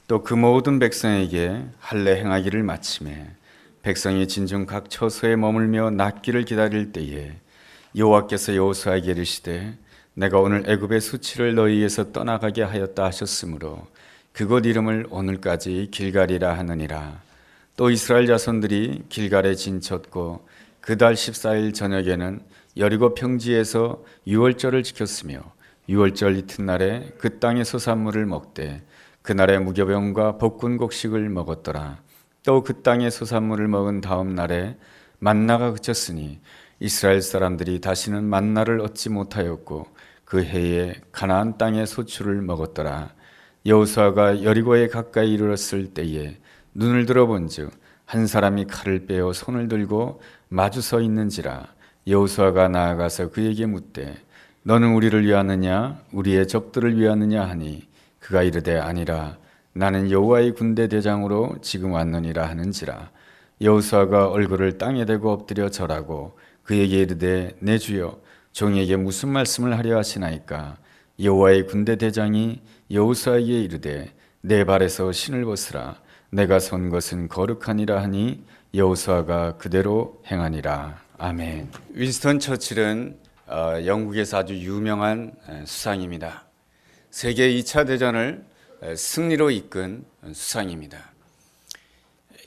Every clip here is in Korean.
또 그 모든 백성에게 할례 행하기를 마치매 백성이 진중 각 처소에 머물며 낫기를 기다릴 때에 여호와께서 여호수아에게 이르시되 내가 오늘 애굽의 수치를 너희에서 떠나가게 하였다 하셨으므로 그곳 이름을 오늘까지 길갈이라 하느니라. 또 이스라엘 자손들이 길갈에 진쳤고 그달 14일 저녁에는 여리고 평지에서 유월절을 지켰으며 유월절 이튿날에 그 땅의 소산물을 먹되 그날에 무교병과 볶은 곡식을 먹었더라. 또 그 땅의 소산물을 먹은 다음 날에 만나가 그쳤으니 이스라엘 사람들이 다시는 만나를 얻지 못하였고 그 해에 가나안 땅의 소출을 먹었더라. 여호수아가 여리고에 가까이 이르렀을 때에 눈을 들어본즉 한 사람이 칼을 빼어 손을 들고 마주 서 있는지라. 여호수아가 나아가서 그에게 묻되 너는 우리를 위하느냐 우리의 적들을 위하느냐 하니 그가 이르되 아니라 나는 여호와의 군대 대장으로 지금 왔느니라 하는지라. 여호수아가 얼굴을 땅에 대고 엎드려 절하고 그에게 이르되 내 주여 종에게 무슨 말씀을 하려 하시나이까. 여호와의 군대 대장이 여호수아에게 이르되 내 발에서 신을 벗으라. 내가 선 것은 거룩하니라 하니 여호수아가 그대로 행하니라. 아멘. 윈스턴 처칠은 영국에서 아주 유명한 수상입니다. 세계 2차 대전을 승리로 이끈 수상입니다.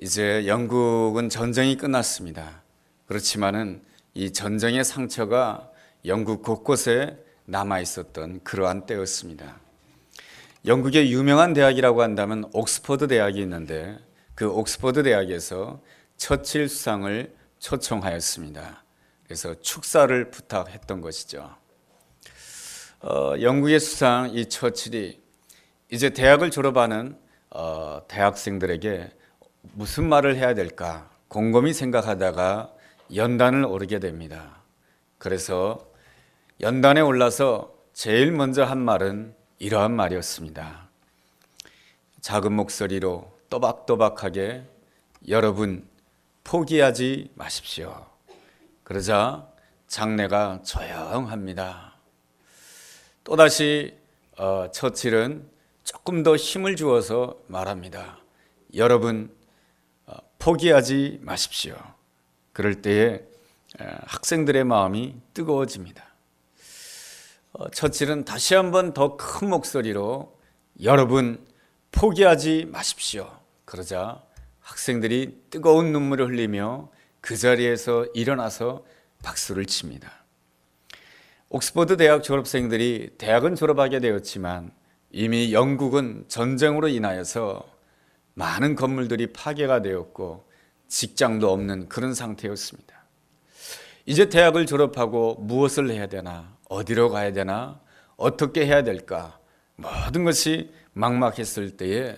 이제 영국은 전쟁이 끝났습니다. 그렇지만은 이 전쟁의 상처가 영국 곳곳에 남아 있었던 그러한 때였습니다. 영국의 유명한 대학이라고 한다면 옥스퍼드 대학이 있는데 그 옥스퍼드 대학에서 처칠 수상을 초청하였습니다. 그래서 축사를 부탁했던 것이죠. 영국의 수상 이 처칠이 이제 대학을 졸업하는 대학생들에게 무슨 말을 해야 될까 곰곰이 생각하다가 연단을 오르게 됩니다. 그래서 연단에 올라서 제일 먼저 한 말은 이러한 말이었습니다. 작은 목소리로 또박또박하게 여러분 포기하지 마십시오. 그러자 장내가 조용합니다. 또다시 처칠은 조금 더 힘을 주어서 말합니다. 여러분 포기하지 마십시오. 그럴 때에 학생들의 마음이 뜨거워집니다. 처칠은 다시 한번 더 큰 목소리로 여러분 포기하지 마십시오. 그러자 학생들이 뜨거운 눈물을 흘리며 그 자리에서 일어나서 박수를 칩니다. 옥스퍼드 대학 졸업생들이 대학은 졸업하게 되었지만 이미 영국은 전쟁으로 인하여서 많은 건물들이 파괴가 되었고 직장도 없는 그런 상태였습니다. 이제 대학을 졸업하고 무엇을 해야 되나, 어디로 가야 되나, 어떻게 해야 될까, 모든 것이 막막했을 때에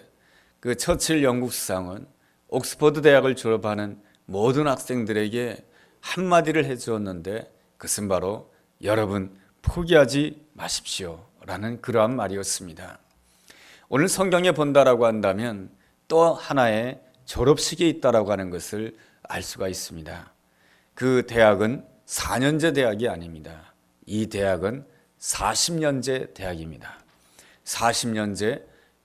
그 처칠 영국 수상은 옥스퍼드 대학을 졸업하는 모든 학생들에게 한마디를 해주었는데 그것은 바로 여러분 포기하지 마십시오 라는 그러한 말이었습니다. 오늘 성경에 본다라고 한다면 또 하나의 졸업식이 있다라고 하는 것을 알 수가 있습니다. 그 대학은 4년제 대학이 아닙니다. 이 대학은 40년제 대학입니다. 40년제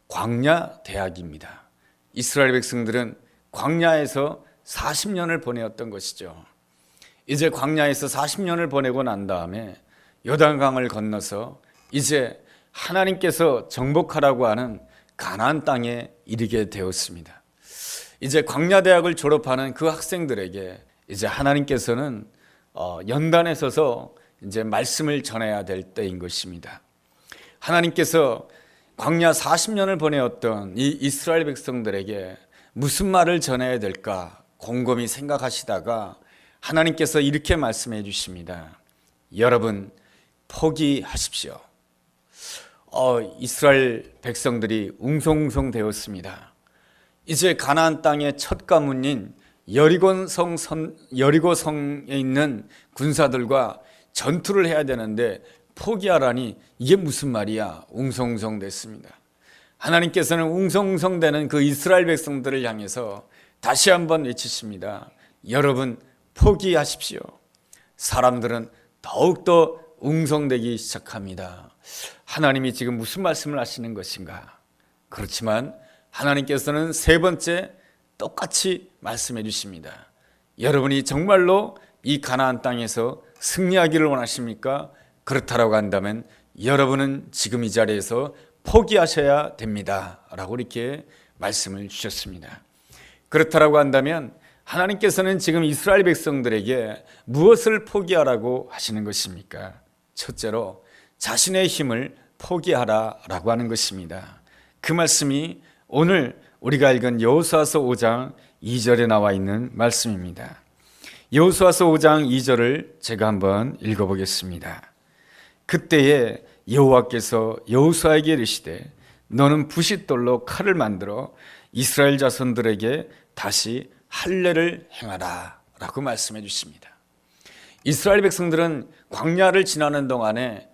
광야 대학입니다. 이스라엘 백성들은 광야에서 40년을 보내었던 것이죠. 이제 광야에서 40년을 보내고 난 다음에 요단강을 건너서 이제 하나님께서 정복하라고 하는 가나안 땅에 이르게 되었습니다. 이제 광야대학을 졸업하는 그 학생들에게 이제 하나님께서는 연단에 서서 이제 말씀을 전해야 될 때인 것입니다. 하나님께서 광야 40년을 보내었던 이 이스라엘 백성들에게 무슨 말을 전해야 될까 곰곰이 생각하시다가 하나님께서 이렇게 말씀해 주십니다. 여러분 포기하십시오. 이스라엘 백성들이 웅성웅성 되었습니다. 이제 가나안 땅의 첫 가문인 여리고성에 있는 군사들과 전투를 해야 되는데 포기하라니 이게 무슨 말이야? 웅성웅성 됐습니다. 하나님께서는 웅성웅성 되는 그 이스라엘 백성들을 향해서 다시 한번 외치십니다. 여러분 포기하십시오. 사람들은 더욱더 웅성되기 시작합니다. 하나님이 지금 무슨 말씀을 하시는 것인가? 그렇지만 하나님께서는 세 번째 똑같이 말씀해 주십니다. 여러분이 정말로 이 가나안 땅에서 승리하기를 원하십니까? 그렇다라고 한다면 여러분은 지금 이 자리에서 포기하셔야 됩니다 라고 이렇게 말씀을 주셨습니다. 그렇다라고 한다면 하나님께서는 지금 이스라엘 백성들에게 무엇을 포기하라고 하시는 것입니까? 첫째로 자신의 힘을 포기하라라고 하는 것입니다. 그 말씀이 오늘 우리가 읽은 여호수아서 5장 2절에 나와 있는 말씀입니다. 여호수아서 5장 2절을 제가 한번 읽어보겠습니다. 그때에 여호와께서 여호수아에게 이르시되 너는 부싯돌로 칼을 만들어 이스라엘 자손들에게 다시 할례를 행하라 라고 말씀해 주십니다. 이스라엘 백성들은 광야를 지나는 동안에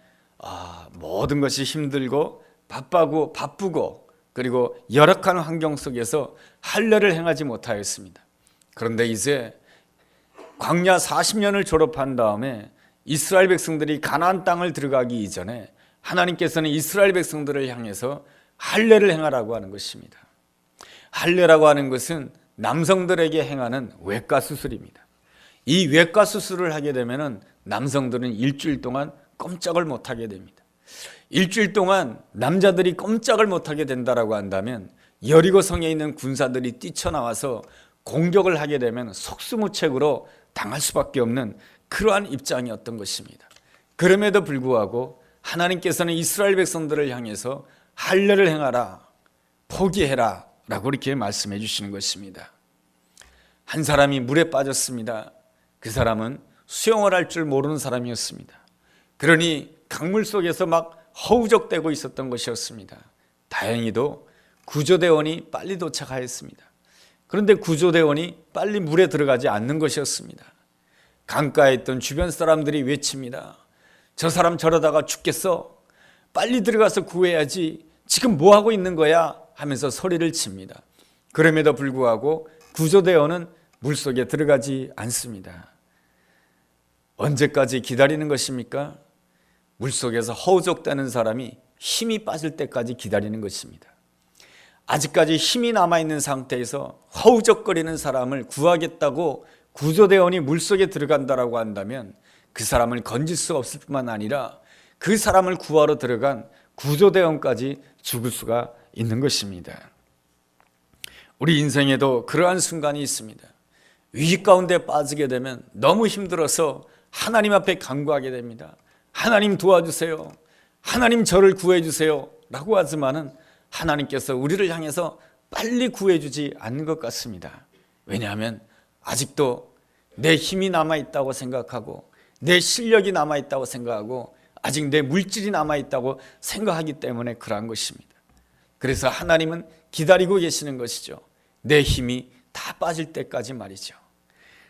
모든 것이 힘들고 바쁘고 그리고 열악한 환경 속에서 할례를 행하지 못하였습니다. 그런데 이제 광야 40년을 졸업한 다음에 이스라엘 백성들이 가나안 땅을 들어가기 이전에 하나님께서는 이스라엘 백성들을 향해서 할례를 행하라고 하는 것입니다. 할례라고 하는 것은 남성들에게 행하는 외과 수술입니다. 이 외과 수술을 하게 되면 남성들은 일주일 동안 꼼짝을 못하게 됩니다. 일주일 동안 남자들이 꼼짝을 못하게 된다고 한다면 여리고성에 있는 군사들이 뛰쳐나와서 공격을 하게 되면 속수무책으로 당할 수밖에 없는 그러한 입장이었던 것입니다. 그럼에도 불구하고 하나님께서는 이스라엘 백성들을 향해서 할례를 행하라, 포기해라 라고 이렇게 말씀해 주시는 것입니다. 한 사람이 물에 빠졌습니다. 그 사람은 수영을 할 줄 모르는 사람이었습니다. 그러니 강물 속에서 막 허우적대고 있었던 것이었습니다. 다행히도 구조대원이 빨리 도착하였습니다. 그런데 구조대원이 빨리 물에 들어가지 않는 것이었습니다. 강가에 있던 주변 사람들이 외칩니다. 저 사람 저러다가 죽겠어. 빨리 들어가서 구해야지. 지금 뭐 하고 있는 거야? 하면서 소리를 칩니다. 그럼에도 불구하고 구조대원은 물속에 들어가지 않습니다. 언제까지 기다리는 것입니까? 물속에서 허우적대는 사람이 힘이 빠질 때까지 기다리는 것입니다. 아직까지 힘이 남아있는 상태에서 허우적거리는 사람을 구하겠다고 구조대원이 물속에 들어간다고 한다면 그 사람을 건질 수 없을 뿐만 아니라 그 사람을 구하러 들어간 구조대원까지 죽을 수가 있는 것입니다. 우리 인생에도 그러한 순간이 있습니다. 위기 가운데 빠지게 되면 너무 힘들어서 하나님 앞에 간구하게 됩니다. 하나님 도와주세요. 하나님 저를 구해주세요 라고 하지만은 하나님께서 우리를 향해서 빨리 구해주지 않는 것 같습니다. 왜냐하면 아직도 내 힘이 남아있다고 생각하고 내 실력이 남아있다고 생각하고 아직 내 물질이 남아있다고 생각하기 때문에 그러한 것입니다. 그래서 하나님은 기다리고 계시는 것이죠. 내 힘이 다 빠질 때까지 말이죠.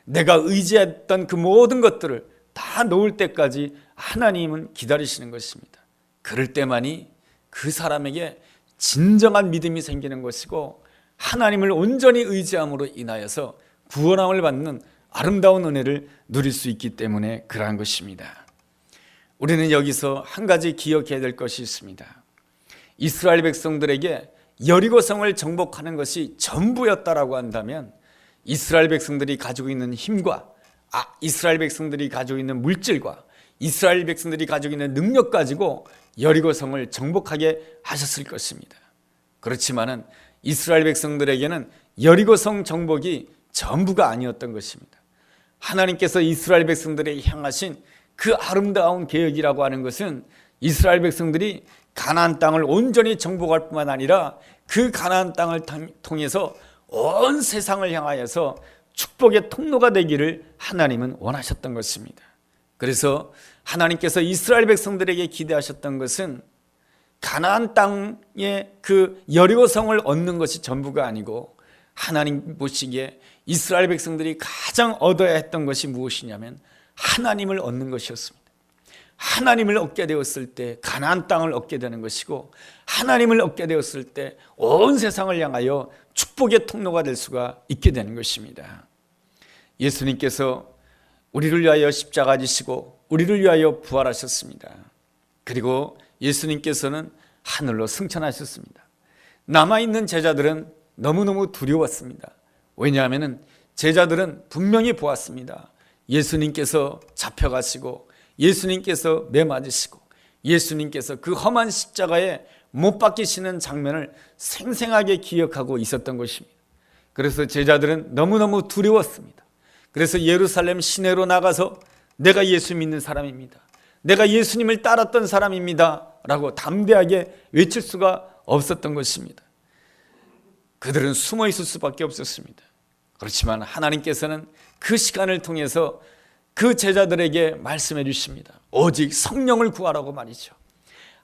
내가 의지했던 그 모든 것들을 다 놓을 때까지 하나님은 기다리시는 것입니다. 그럴 때만이 그 사람에게 진정한 믿음이 생기는 것이고 하나님을 온전히 의지함으로 인하여서 구원함을 받는 아름다운 은혜를 누릴 수 있기 때문에 그러한 것입니다. 우리는 여기서 한 가지 기억해야 될 것이 있습니다. 이스라엘 백성들에게 여리고성을 정복하는 것이 전부였다라고 한다면 이스라엘 백성들이 가지고 있는 힘과 이스라엘 백성들이 가지고 있는 물질과 이스라엘 백성들이 가지고 있는 능력 가지고 여리고성을 정복하게 하셨을 것입니다. 그렇지만은 이스라엘 백성들에게는 여리고성 정복이 전부가 아니었던 것입니다. 하나님께서 이스라엘 백성들에게 향하신 그 아름다운 계획이라고 하는 것은 이스라엘 백성들이 가나안 땅을 온전히 정복할 뿐만 아니라 그 가나안 땅을 통해서 온 세상을 향하여서 축복의 통로가 되기를 하나님은 원하셨던 것입니다. 그래서 하나님께서 이스라엘 백성들에게 기대하셨던 것은 가나안 땅의 그 여리고성을 얻는 것이 전부가 아니고 하나님 보시기에 이스라엘 백성들이 가장 얻어야 했던 것이 무엇이냐면 하나님을 얻는 것이었습니다. 하나님을 얻게 되었을 때 가나안 땅을 얻게 되는 것이고 하나님을 얻게 되었을 때 온 세상을 향하여 축복의 통로가 될 수가 있게 되는 것입니다. 예수님께서 우리를 위하여 십자가 지시고 우리를 위하여 부활하셨습니다. 그리고 예수님께서는 하늘로 승천하셨습니다. 남아있는 제자들은 너무너무 두려웠습니다. 왜냐하면 제자들은 분명히 보았습니다. 예수님께서 잡혀가시고 예수님께서 매맞으시고 예수님께서 그 험한 십자가에 못 박히시는 장면을 생생하게 기억하고 있었던 것입니다. 그래서 제자들은 너무너무 두려웠습니다. 그래서 예루살렘 시내로 나가서 내가 예수 믿는 사람입니다, 내가 예수님을 따랐던 사람입니다 라고 담대하게 외칠 수가 없었던 것입니다. 그들은 숨어 있을 수밖에 없었습니다. 그렇지만 하나님께서는 그 시간을 통해서 그 제자들에게 말씀해 주십니다. 오직 성령을 구하라고 말이죠.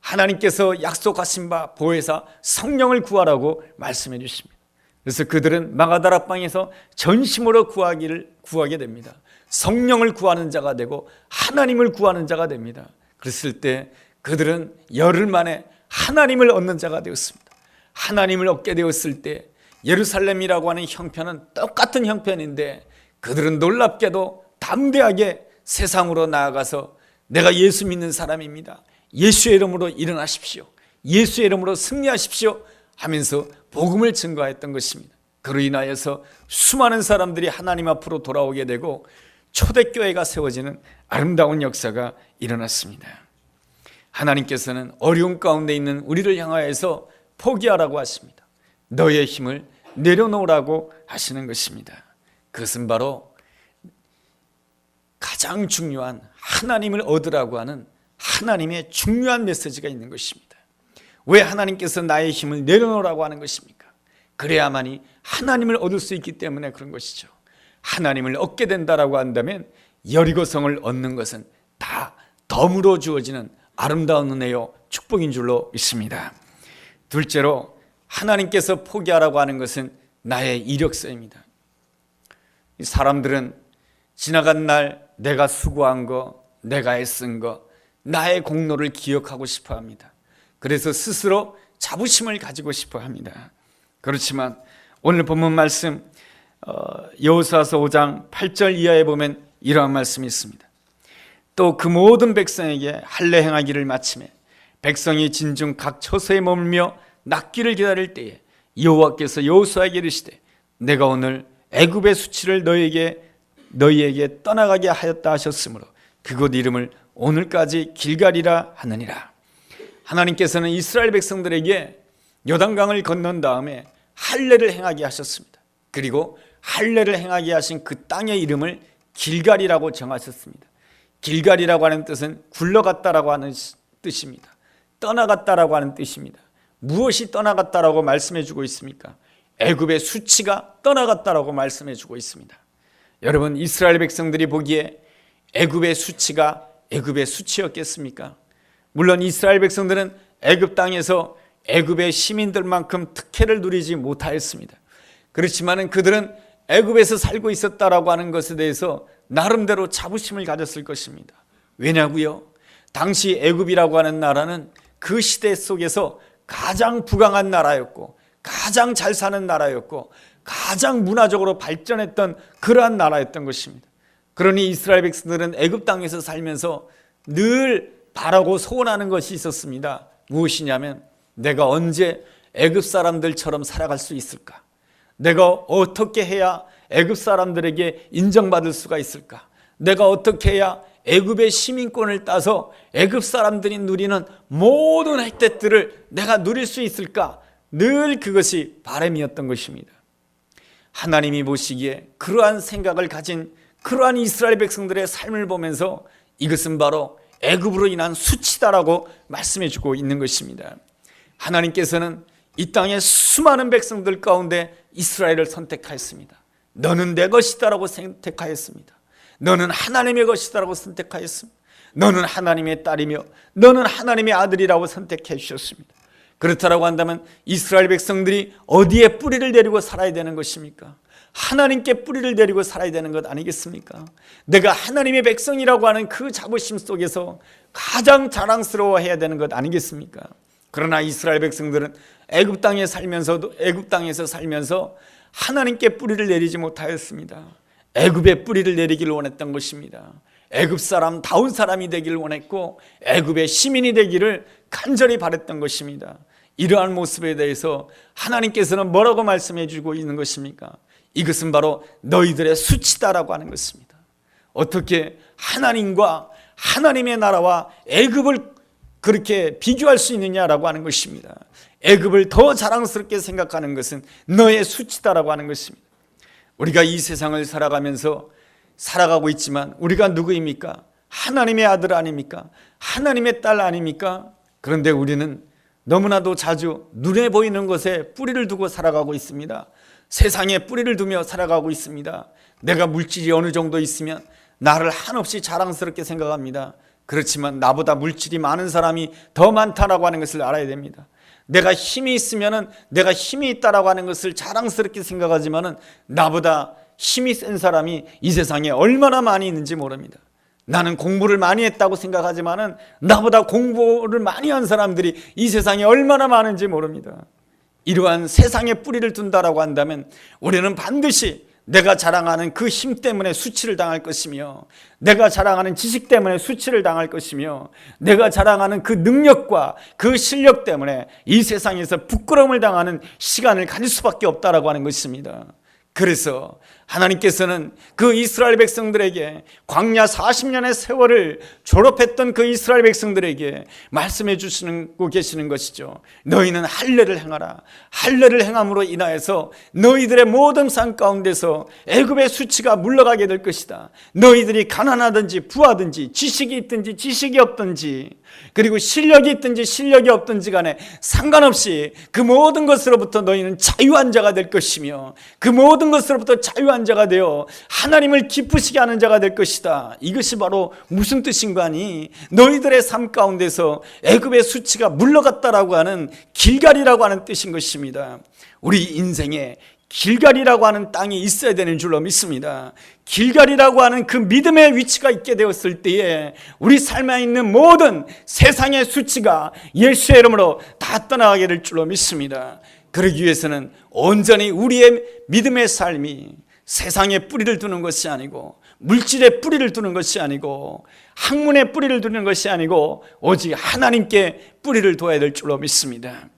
하나님께서 약속하신 바 보혜사 성령을 구하라고 말씀해 주십니다. 그래서 그들은 마가다라 방에서 전심으로 구하게 됩니다. 성령을 구하는 자가 되고 하나님을 구하는 자가 됩니다. 그랬을 때 그들은 열흘 만에 하나님을 얻는 자가 되었습니다. 하나님을 얻게 되었을 때 예루살렘이라고 하는 형편은 똑같은 형편인데 그들은 놀랍게도 담대하게 세상으로 나아가서 내가 예수 믿는 사람입니다, 예수의 이름으로 일어나십시오, 예수의 이름으로 승리하십시오 하면서 복음을 증거했던 것입니다. 그로 인하여서 수많은 사람들이 하나님 앞으로 돌아오게 되고 초대교회가 세워지는 아름다운 역사가 일어났습니다. 하나님께서는 어려움 가운데 있는 우리를 향하여서 포기하라고 하십니다. 너의 힘을 내려놓으라고 하시는 것입니다. 그것은 바로 가장 중요한 하나님을 얻으라고 하는 하나님의 중요한 메시지가 있는 것입니다. 왜 하나님께서 나의 힘을 내려놓으라고 하는 것입니까? 그래야만이 하나님을 얻을 수 있기 때문에 그런 것이죠. 하나님을 얻게 된다라고 한다면 여리고성을 얻는 것은 다 덤으로 주어지는 아름다운 은혜요 축복인 줄로 믿습니다. 둘째로 하나님께서 포기하라고 하는 것은 나의 이력서입니다. 사람들은 지나간 날 내가 수고한 거, 내가 애쓴 거, 나의 공로를 기억하고 싶어 합니다. 그래서 스스로 자부심을 가지고 싶어 합니다. 그렇지만 오늘 본문 말씀 여호수아서 5장 8절 이하에 보면 이러한 말씀이 있습니다. 또 그 모든 백성에게 할례 행하기를 마치매 백성이 진중 각 처소에 머물며 낫기를 기다릴 때에 여호와께서 여호수아에게 이르시되 내가 오늘 애굽의 수치를 너희에게 떠나가게 하였다 하셨으므로 그곳 이름을 오늘까지 길갈이라 하느니라. 하나님께서는 이스라엘 백성들에게 요단강을 건넌 다음에 할례를 행하게 하셨습니다. 그리고 할례를 행하게 하신 그 땅의 이름을 길갈이라고 정하셨습니다. 길갈이라고 하는 뜻은 굴러갔다라고 하는 뜻입니다. 떠나갔다라고 하는 뜻입니다. 무엇이 떠나갔다라고 말씀해 주고 있습니까? 애굽의 수치가 떠나갔다라고 말씀해 주고 있습니다. 여러분, 이스라엘 백성들이 보기에 애굽의 수치가 애굽의 수치였겠습니까? 물론 이스라엘 백성들은 애굽 땅에서 애굽의 시민들만큼 특혜를 누리지 못하였습니다. 그렇지만 그들은 애굽에서 살고 있었다라고 하는 것에 대해서 나름대로 자부심을 가졌을 것입니다. 왜냐고요? 당시 애굽이라고 하는 나라는 그 시대 속에서 가장 부강한 나라였고 가장 잘 사는 나라였고 가장 문화적으로 발전했던 그러한 나라였던 것입니다. 그러니 이스라엘 백성들은 애굽 땅에서 살면서 늘 바라고 소원하는 것이 있었습니다. 무엇이냐면 내가 언제 애굽 사람들처럼 살아갈 수 있을까? 내가 어떻게 해야 애굽 사람들에게 인정받을 수가 있을까? 내가 어떻게 해야 애굽의 시민권을 따서 애굽 사람들이 누리는 모든 혜택들을 내가 누릴 수 있을까? 늘 그것이 바람이었던 것입니다. 하나님이 보시기에 그러한 생각을 가진 그러한 이스라엘 백성들의 삶을 보면서 이것은 바로 애굽으로 인한 수치다라고 말씀해 주고 있는 것입니다. 하나님께서는 이 땅의 수많은 백성들 가운데 이스라엘을 선택하였습니다. 너는 내 것이다라고 선택하였습니다. 너는 하나님의 것이다라고 선택하였습니다. 너는 하나님의 딸이며 너는 하나님의 아들이라고 선택해 주셨습니다. 그렇다라고 한다면 이스라엘 백성들이 어디에 뿌리를 내리고 살아야 되는 것입니까? 하나님께 뿌리를 내리고 살아야 되는 것 아니겠습니까? 내가 하나님의 백성이라고 하는 그 자부심 속에서 가장 자랑스러워해야 되는 것 아니겠습니까? 그러나 이스라엘 백성들은 애굽 땅에서 살면서 하나님께 뿌리를 내리지 못하였습니다. 애굽에 뿌리를 내리기를 원했던 것입니다. 애굽 사람다운 사람이 되기를 원했고 애굽의 시민이 되기를 간절히 바랬던 것입니다. 이러한 모습에 대해서 하나님께서는 뭐라고 말씀해 주고 있는 것입니까? 이것은 바로 너희들의 수치다라고 하는 것입니다. 어떻게 하나님과 하나님의 나라와 애굽을 그렇게 비교할 수 있느냐라고 하는 것입니다. 애굽을 더 자랑스럽게 생각하는 것은 너의 수치다라고 하는 것입니다. 우리가 이 세상을 살아가고 있지만 우리가 누구입니까? 하나님의 아들 아닙니까? 하나님의 딸 아닙니까? 그런데 우리는 너무나도 자주 눈에 보이는 것에 뿌리를 두고 살아가고 있습니다. 세상에 뿌리를 두며 살아가고 있습니다. 내가 물질이 어느 정도 있으면 나를 한없이 자랑스럽게 생각합니다. 그렇지만 나보다 물질이 많은 사람이 더 많다라고 하는 것을 알아야 됩니다. 내가 힘이 있으면은 내가 힘이 있다라고 하는 것을 자랑스럽게 생각하지만은 나보다 힘이 센 사람이 이 세상에 얼마나 많이 있는지 모릅니다. 나는 공부를 많이 했다고 생각하지만은 나보다 공부를 많이 한 사람들이 이 세상에 얼마나 많은지 모릅니다. 이러한 세상에 뿌리를 둔다라고 한다면 우리는 반드시 내가 자랑하는 그 힘 때문에 수치를 당할 것이며, 내가 자랑하는 지식 때문에 수치를 당할 것이며, 내가 자랑하는 그 능력과 그 실력 때문에 이 세상에서 부끄러움을 당하는 시간을 가질 수밖에 없다라고 하는 것입니다. 그래서 하나님께서는 그 이스라엘 백성들에게 광야 40년의 세월을 졸업했던 그 이스라엘 백성들에게 말씀해 주시고 계시는 것이죠. 너희는 할례를 행하라. 할례를 행함으로 인하여서 너희들의 모든 삶 가운데서 애굽의 수치가 물러가게 될 것이다. 너희들이 가난하든지 부하든지 지식이 있든지 지식이 없든지, 그리고 실력이 있든지 실력이 없든지 간에 상관없이 그 모든 것으로부터 너희는 자유한 자가 될 것이며, 그 모든 것으로부터 자유한 자가 되어 하나님을 기쁘시게 하는 자가 될 것이다. 이것이 바로 무슨 뜻인가 하니, 너희들의 삶 가운데서 애굽의 수치가 물러갔다라고 하는 길갈이라고 하는 뜻인 것입니다. 우리 인생에 길갈이라고 하는 땅이 있어야 되는 줄로 믿습니다. 길갈이라고 하는 그 믿음의 위치가 있게 되었을 때에 우리 삶에 있는 모든 세상의 수치가 예수의 이름으로 다 떠나가게 될 줄로 믿습니다. 그러기 위해서는 온전히 우리의 믿음의 삶이 세상에 뿌리를 두는 것이 아니고, 물질에 뿌리를 두는 것이 아니고, 학문에 뿌리를 두는 것이 아니고, 오직 하나님께 뿌리를 둬야 될 줄로 믿습니다.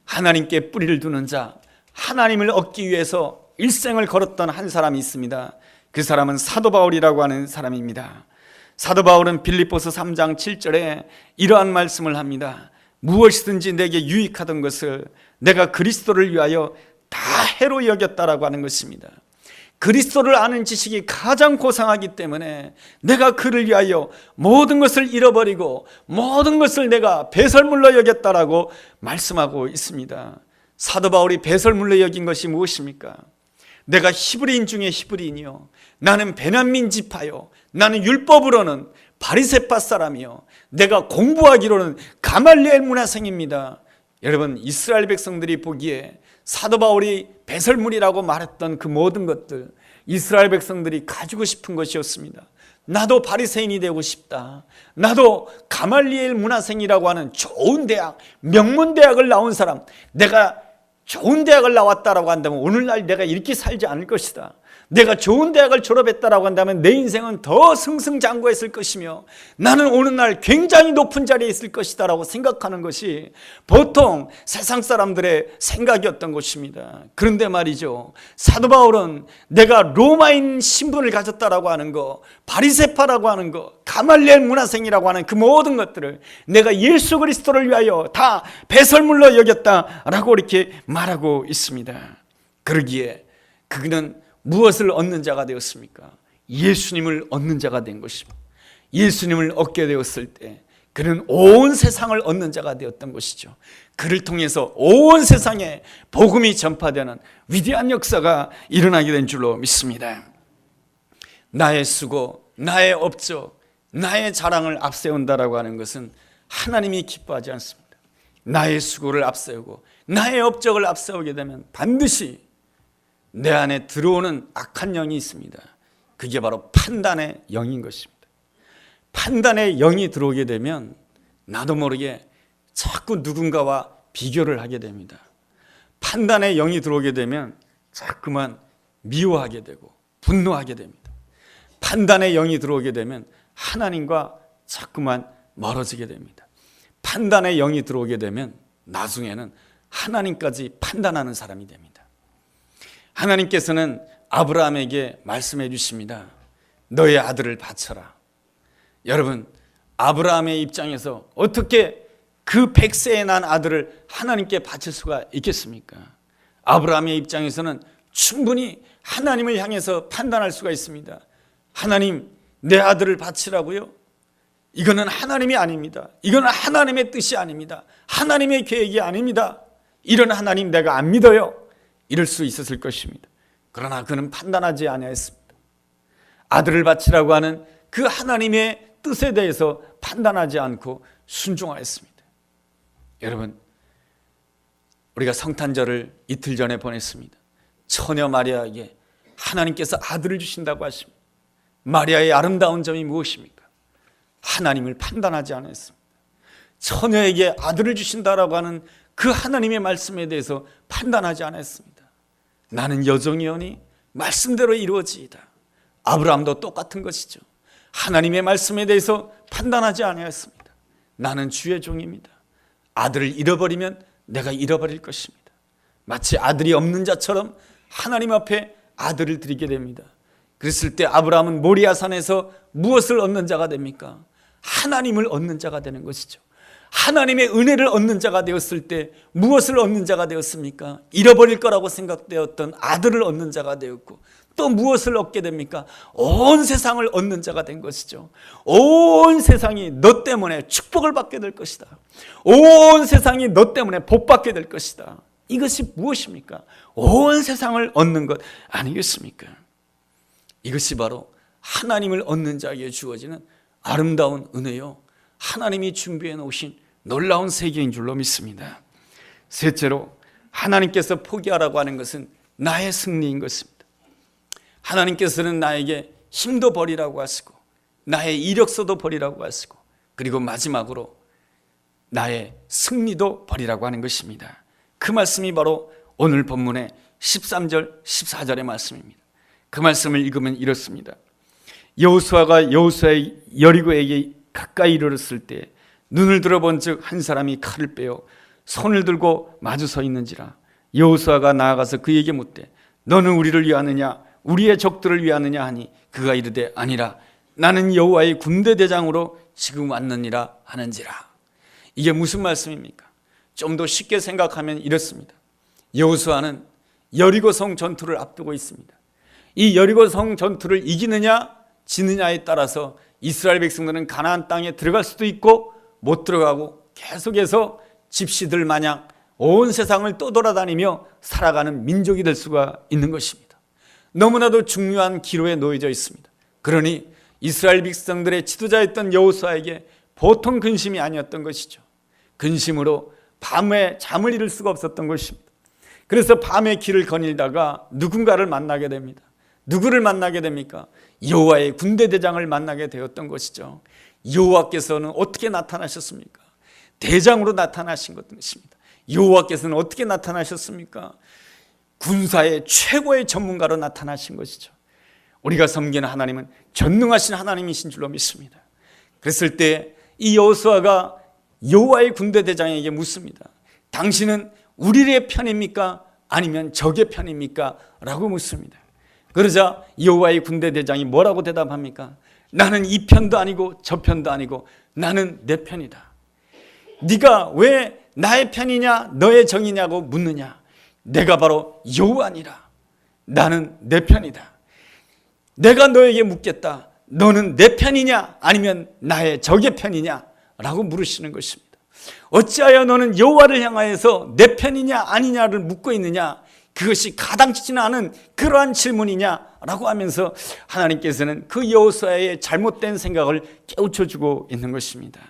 하나님께 뿌리를 두는 자, 하나님을 얻기 위해서 일생을 걸었던 한 사람이 있습니다. 그 사람은 사도 바울이라고 하는 사람입니다. 사도 바울은 빌립보서 3장 7절에 이러한 말씀을 합니다. 무엇이든지 내게 유익하던 것을 내가 그리스도를 위하여 다 해로 여겼다라고 하는 것입니다. 그리스도를 아는 지식이 가장 고상하기 때문에 내가 그를 위하여 모든 것을 잃어버리고 모든 것을 내가 배설물로 여겼다라고 말씀하고 있습니다. 사도 바울이 배설물로 여긴 것이 무엇입니까? 내가 히브리인 중에 히브리인이요, 나는 베냐민 지파요, 나는 율법으로는 바리새파 사람이요, 내가 공부하기로는 가말리엘 문화생입니다. 여러분, 이스라엘 백성들이 보기에 사도 바울이 배설물이라고 말했던 그 모든 것들, 이스라엘 백성들이 가지고 싶은 것이었습니다. 나도 바리새인이 되고 싶다. 나도 가말리엘 문화생이라고 하는 좋은 대학, 명문대학을 나온 사람, 내가 좋은 대학을 나왔다라고 한다면 오늘날 내가 이렇게 살지 않을 것이다. 내가 좋은 대학을 졸업했다라고 한다면 내 인생은 더 승승장구했을 것이며 나는 오늘날 굉장히 높은 자리에 있을 것이다 라고 생각하는 것이 보통 세상 사람들의 생각이었던 것입니다. 그런데 말이죠, 사도 바울은 내가 로마인 신분을 가졌다라고 하는 거, 바리새파라고 하는 거, 가말리엘 문화생이라고 하는 그 모든 것들을 내가 예수 그리스도를 위하여 다 배설물로 여겼다라고 이렇게 말하고 있습니다. 그러기에 그는 무엇을 얻는 자가 되었습니까? 예수님을 얻는 자가 된 것입니다. 예수님을 얻게 되었을 때 그는 온 세상을 얻는 자가 되었던 것이죠. 그를 통해서 온 세상에 복음이 전파되는 위대한 역사가 일어나게 된 줄로 믿습니다. 나의 수고, 나의 업적, 나의 자랑을 앞세운다라고 하는 것은 하나님이 기뻐하지 않습니다. 나의 수고를 앞세우고 나의 업적을 앞세우게 되면 반드시 내 안에 들어오는 악한 영이 있습니다. 그게 바로 판단의 영인 것입니다. 판단의 영이 들어오게 되면 나도 모르게 자꾸 누군가와 비교를 하게 됩니다. 판단의 영이 들어오게 되면 자꾸만 미워하게 되고 분노하게 됩니다. 판단의 영이 들어오게 되면 하나님과 자꾸만 멀어지게 됩니다. 판단의 영이 들어오게 되면 나중에는 하나님까지 판단하는 사람이 됩니다. 하나님께서는 아브라함에게 말씀해 주십니다. 너의 아들을 바쳐라. 여러분, 아브라함의 입장에서 어떻게 그 100세에 난 아들을 하나님께 바칠 수가 있겠습니까? 아브라함의 입장에서는 충분히 하나님을 향해서 판단할 수가 있습니다. 하나님, 내 아들을 바치라고요? 이거는 하나님이 아닙니다. 이거는 하나님의 뜻이 아닙니다. 하나님의 계획이 아닙니다. 이런 하나님 내가 안 믿어요. 이럴 수 있었을 것입니다. 그러나 그는 판단하지 아니하였습니다. 아들을 바치라고 하는 그 하나님의 뜻에 대해서 판단하지 않고 순종하였습니다. 여러분, 우리가 성탄절을 이틀 전에 보냈습니다. 처녀 마리아에게 하나님께서 아들을 주신다고 하십니다. 마리아의 아름다운 점이 무엇입니까? 하나님을 판단하지 않았습니다. 처녀에게 아들을 주신다라고 하는 그 하나님의 말씀에 대해서 판단하지 않았습니다. 나는 여종이오니 말씀대로 이루어지이다. 아브라함도 똑같은 것이죠. 하나님의 말씀에 대해서 판단하지 않았습니다. 나는 주의 종입니다. 아들을 잃어버리면 내가 잃어버릴 것입니다. 마치 아들이 없는 자처럼 하나님 앞에 아들을 드리게 됩니다. 그랬을 때 아브라함은 모리아산에서 무엇을 얻는 자가 됩니까? 하나님을 얻는 자가 되는 것이죠. 하나님의 은혜를 얻는 자가 되었을 때 무엇을 얻는 자가 되었습니까? 잃어버릴 거라고 생각되었던 아들을 얻는 자가 되었고, 또 무엇을 얻게 됩니까? 온 세상을 얻는 자가 된 것이죠. 온 세상이 너 때문에 축복을 받게 될 것이다. 온 세상이 너 때문에 복 받게 될 것이다. 이것이 무엇입니까? 온 세상을 얻는 것 아니겠습니까? 이것이 바로 하나님을 얻는 자에게 주어지는 아름다운 은혜요, 하나님이 준비해 놓으신 놀라운 세계인 줄로 믿습니다. 셋째로, 하나님께서 포기하라고 하는 것은 나의 승리인 것입니다. 하나님께서는 나에게 힘도 버리라고 하시고 나의 이력서도 버리라고 하시고, 그리고 마지막으로 나의 승리도 버리라고 하는 것입니다. 그 말씀이 바로 오늘 본문의 13절 14절의 말씀입니다. 그 말씀을 읽으면 이렇습니다. 여호수아가 여호수아의 여리고에게 가까이 이르렀을 때 눈을 들어본즉 한 사람이 칼을 빼어 손을 들고 마주 서 있는지라. 여호수아가 나아가서 그에게 묻되 너는 우리를 위하느냐 우리의 적들을 위하느냐 하니 그가 이르되 아니라 나는 여호와의 군대 대장으로 지금 왔느니라 하는지라. 이게 무슨 말씀입니까? 좀 더 쉽게 생각하면 이렇습니다. 여호수아는 여리고성 전투를 앞두고 있습니다. 이 여리고성 전투를 이기느냐 지느냐에 따라서 이스라엘 백성들은 가나안 땅에 들어갈 수도 있고 못 들어가고 계속해서 집시들 마냥 온 세상을 떠돌아다니며 살아가는 민족이 될 수가 있는 것입니다. 너무나도 중요한 기로에 놓여져 있습니다. 그러니 이스라엘 백성들의 지도자였던 여호수아에게 보통 근심이 아니었던 것이죠. 근심으로 밤에 잠을 이룰 수가 없었던 것입니다. 그래서 밤에 길을 거닐다가 누군가를 만나게 됩니다. 누구를 만나게 됩니까? 여호와의 군대 대장을 만나게 되었던 것이죠. 여호와께서는 어떻게 나타나셨습니까? 대장으로 나타나신 것입니다. 여호와께서는 어떻게 나타나셨습니까? 군사의 최고의 전문가로 나타나신 것이죠. 우리가 섬기는 하나님은 전능하신 하나님이신 줄로 믿습니다. 그랬을 때 이 여호수아가 여호와의 군대 대장에게 묻습니다. 당신은 우리의 편입니까? 아니면 적의 편입니까? 라고 묻습니다. 그러자 여호와의 군대 대장이 뭐라고 대답합니까? 나는 이 편도 아니고 저 편도 아니고 나는 내 편이다. 네가 왜 나의 편이냐 너의 정이냐고 묻느냐? 내가 바로 여호와니라. 나는 내 편이다. 내가 너에게 묻겠다. 너는 내 편이냐 아니면 나의 적의 편이냐? 라고 물으시는 것입니다. 어찌하여 너는 여호와를 향하여서 내 편이냐 아니냐를 묻고 있느냐? 그것이 가당치지는 않은 그러한 질문이냐라고 하면서 하나님께서는 그 여호수아의 잘못된 생각을 깨우쳐주고 있는 것입니다.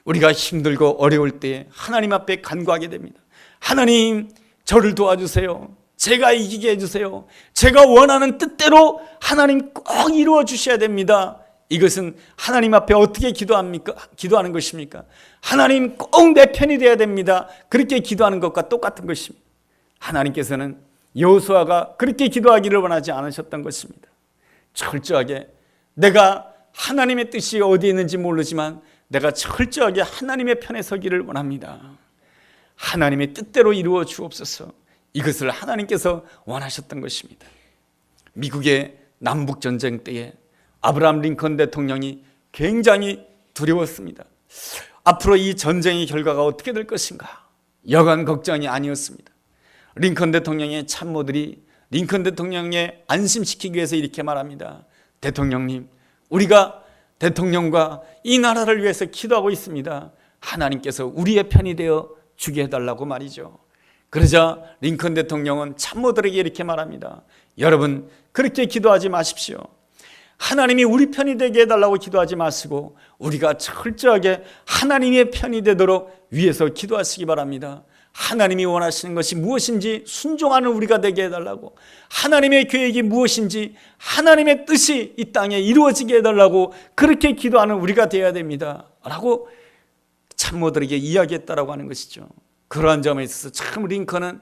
우리가 힘들고 어려울 때 하나님 앞에 간구하게 됩니다. 하나님, 저를 도와주세요. 제가 이기게 해주세요. 제가 원하는 뜻대로 하나님 꼭 이루어 주셔야 됩니다. 이것은 하나님 앞에 어떻게 기도합니까? 기도하는 것입니까? 하나님 꼭 내 편이 되어야 됩니다. 그렇게 기도하는 것과 똑같은 것입니다. 하나님께서는 여호수아가 그렇게 기도하기를 원하지 않으셨던 것입니다. 철저하게 내가 하나님의 뜻이 어디에 있는지 모르지만 내가 철저하게 하나님의 편에 서기를 원합니다. 하나님의 뜻대로 이루어 주옵소서. 이것을 하나님께서 원하셨던 것입니다. 미국의 남북전쟁 때에 아브라함 링컨 대통령이 굉장히 두려웠습니다. 앞으로 이 전쟁의 결과가 어떻게 될 것인가 여간 걱정이 아니었습니다. 링컨 대통령의 참모들이 링컨 대통령에 안심시키기 위해서 이렇게 말합니다. 대통령님, 우리가 대통령과 이 나라를 위해서 기도하고 있습니다. 하나님께서 우리의 편이 되어 주게 해달라고 말이죠. 그러자 링컨 대통령은 참모들에게 이렇게 말합니다. 여러분, 그렇게 기도하지 마십시오. 하나님이 우리 편이 되게 해달라고 기도하지 마시고 우리가 철저하게 하나님의 편이 되도록 위해서 기도하시기 바랍니다. 하나님이 원하시는 것이 무엇인지 순종하는 우리가 되게 해달라고, 하나님의 계획이 무엇인지 하나님의 뜻이 이 땅에 이루어지게 해달라고 그렇게 기도하는 우리가 되어야 됩니다 라고 참모들에게 이야기했다라고 하는 것이죠. 그러한 점에 있어서 참 링컨은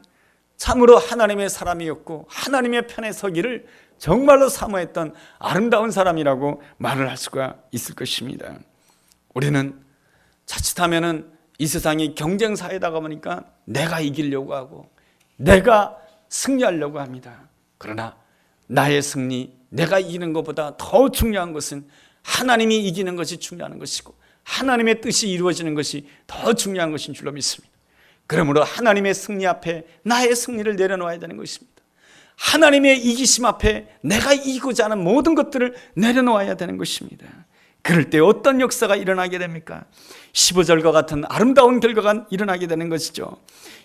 참으로 하나님의 사람이었고 하나님의 편에 서기를 정말로 사모했던 아름다운 사람이라고 말을 할 수가 있을 것입니다. 우리는 자칫하면은 이 세상이 경쟁사회다가 보니까 내가 이기려고 하고 내가 승리하려고 합니다. 그러나 나의 승리, 내가 이기는 것보다 더 중요한 것은 하나님이 이기는 것이 중요한 것이고 하나님의 뜻이 이루어지는 것이 더 중요한 것인 줄로 믿습니다. 그러므로 하나님의 승리 앞에 나의 승리를 내려놓아야 되는 것입니다. 하나님의 이기심 앞에 내가 이기고자 하는 모든 것들을 내려놓아야 되는 것입니다. 그럴 때 어떤 역사가 일어나게 됩니까? 15절과 같은 아름다운 결과가 일어나게 되는 것이죠.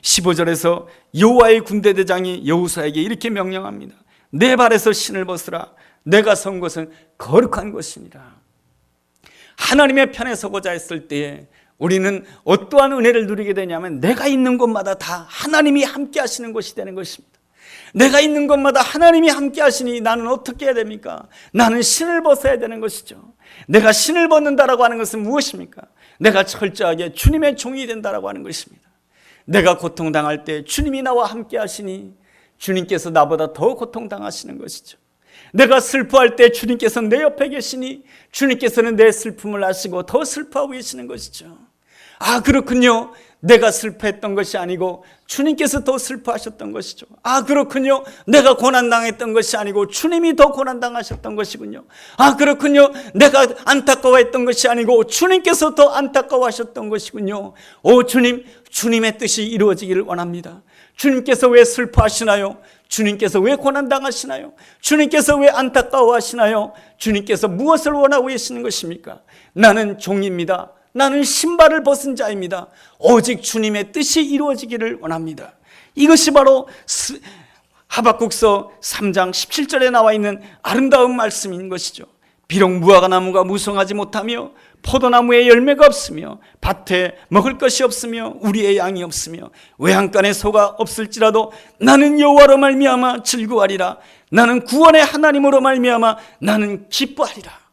15절에서 여호와의 군대대장이 여호수아에게 이렇게 명령합니다. 내 발에서 신을 벗으라. 내가 선 것은 거룩한 것이니라. 하나님의 편에 서고자 했을 때에 우리는 어떠한 은혜를 누리게 되냐면 내가 있는 곳마다 다 하나님이 함께 하시는 것이 되는 것입니다. 내가 있는 곳마다 하나님이 함께 하시니 나는 어떻게 해야 됩니까? 나는 신을 벗어야 되는 것이죠. 내가 신을 벗는다라고 하는 것은 무엇입니까? 내가 철저하게 주님의 종이 된다라고 하는 것입니다. 내가 고통당할 때 주님이 나와 함께 하시니 주님께서 나보다 더 고통당하시는 것이죠. 내가 슬퍼할 때 주님께서 내 옆에 계시니 주님께서는 내 슬픔을 아시고 더 슬퍼하고 계시는 것이죠. 아, 그렇군요. 내가 슬퍼했던 것이 아니고 주님께서 더 슬퍼하셨던 것이죠. 아, 그렇군요. 내가 고난당했던 것이 아니고 주님이 더 고난당하셨던 것이군요. 아, 그렇군요. 내가 안타까워했던 것이 아니고 주님께서 더 안타까워하셨던 것이군요. 오 주님, 주님의 뜻이 이루어지기를 원합니다. 주님께서 왜 슬퍼하시나요? 주님께서 왜 고난당하시나요? 주님께서 왜 안타까워하시나요? 주님께서 무엇을 원하고 계시는 것입니까? 나는 종입니다. 나는 신발을 벗은 자입니다. 오직 주님의 뜻이 이루어지기를 원합니다. 이것이 바로 하박국서 3장 17절에 나와 있는 아름다운 말씀인 것이죠. 비록 무화과나무가 무성하지 못하며 포도나무에 열매가 없으며 밭에 먹을 것이 없으며 우리의 양이 없으며 외양간에 소가 없을지라도 나는 여호와로 말미암아 즐거워하리라. 나는 구원의 하나님으로 말미암아 나는 기뻐하리라.